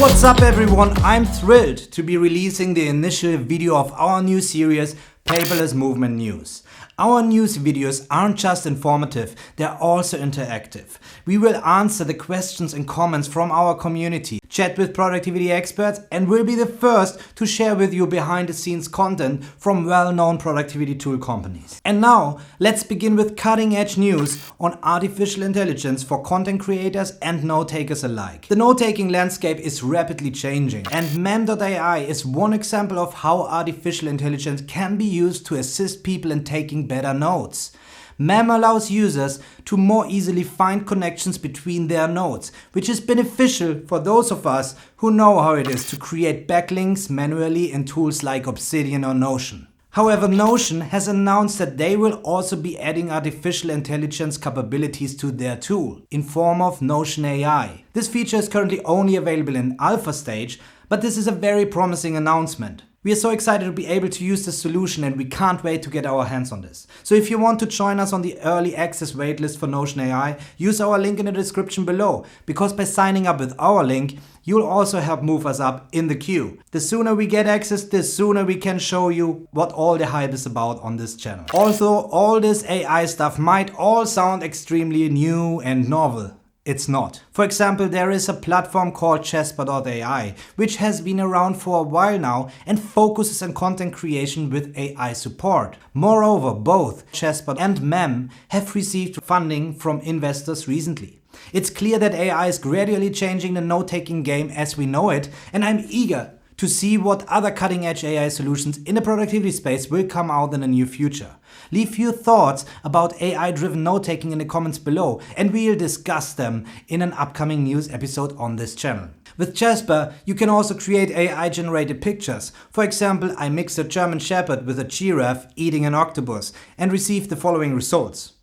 What's up everyone, I'm thrilled to be releasing the initial video of our new series, Paperless Movement News. Our news videos aren't just informative, they're also interactive. We will answer the questions and comments from our community, chat with productivity experts, and will be the first to share with you behind the scenes content from well-known productivity tool companies. And now, let's begin with cutting-edge news on artificial intelligence for content creators and note-takers alike. The note-taking landscape is rapidly changing, and Mem.ai is one example of how artificial intelligence can be used to assist people in taking better notes. Mem allows users to more easily find connections between their notes, which is beneficial for those of us who know how it is to create backlinks manually in tools like Obsidian or Notion. However, Notion has announced that they will also be adding artificial intelligence capabilities to their tool in form of Notion.ai. This feature is currently only available in alpha stage, but this is a very promising announcement. We are so excited to be able to use this solution and we can't wait to get our hands on this. So if you want to join us on the early access waitlist for Notion.ai, use our link in the description below, because by signing up with our link, you'll also help move us up in the queue. The sooner we get access, the sooner we can show you what all the hype is about on this channel. Also, all this AI stuff might all sound extremely new and novel. It's not. For example, there is a platform called Jasper.ai, which has been around for a while now and focuses on content creation with AI support. Moreover, both Jasper and Mem have received funding from investors recently. It's clear that AI is gradually changing the note-taking game as we know it, and I'm eager to see what other cutting-edge AI solutions in the productivity space will come out in the near future. Leave your thoughts about AI-driven note-taking in the comments below, and we'll discuss them in an upcoming news episode on this channel. With Jasper, you can also create AI-generated pictures. For example, I mixed a German Shepherd with a giraffe eating an octopus and received the following results.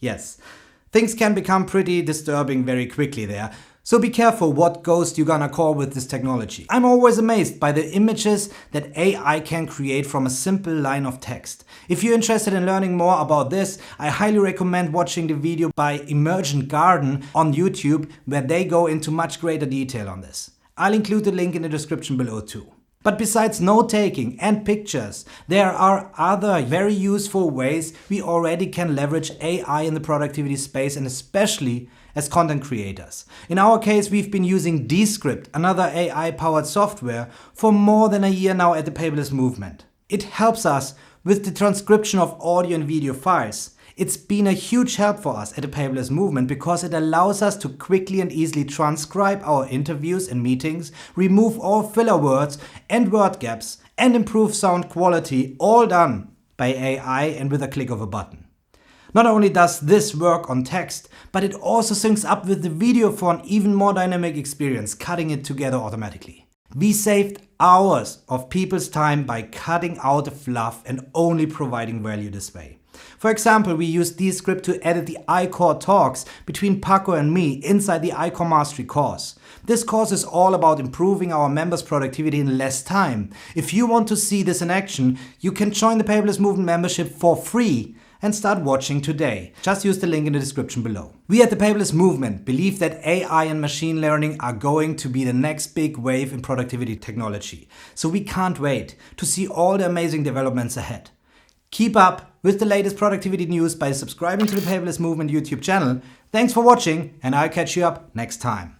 Yes, things can become pretty disturbing very quickly there. So be careful what ghost you're gonna call with this technology. I'm always amazed by the images that AI can create from a simple line of text. If you're interested in learning more about this, I highly recommend watching the video by Emergent Garden on YouTube, where they go into much greater detail on this. I'll include the link in the description below too. But besides note-taking and pictures, there are other very useful ways we already can leverage AI in the productivity space, and especially as content creators. In our case, we've been using Descript, another AI-powered software, for more than a year now at the Paperless movement. It helps us with the transcription of audio and video files. It's been a huge help for us at the Paperless movement because it allows us to quickly and easily transcribe our interviews and meetings, remove all filler words and word gaps, and improve sound quality, all done by AI and with a click of a button. Not only does this work on text, but it also syncs up with the video for an even more dynamic experience, cutting it together automatically. We saved hours of people's time by cutting out the fluff and only providing value this way. For example, we used Descript to edit the iCore talks between Paco and me inside the iCore Mastery course. This course is all about improving our members' productivity in less time. If you want to see this in action, you can join the Paperless Movement membership for free and start watching today. Just use the link in the description below. We at the Paperless Movement believe that AI and machine learning are going to be the next big wave in productivity technology. So we can't wait to see all the amazing developments ahead. Keep up with the latest productivity news by subscribing to the Paperless Movement YouTube channel. Thanks for watching, and I'll catch you up next time.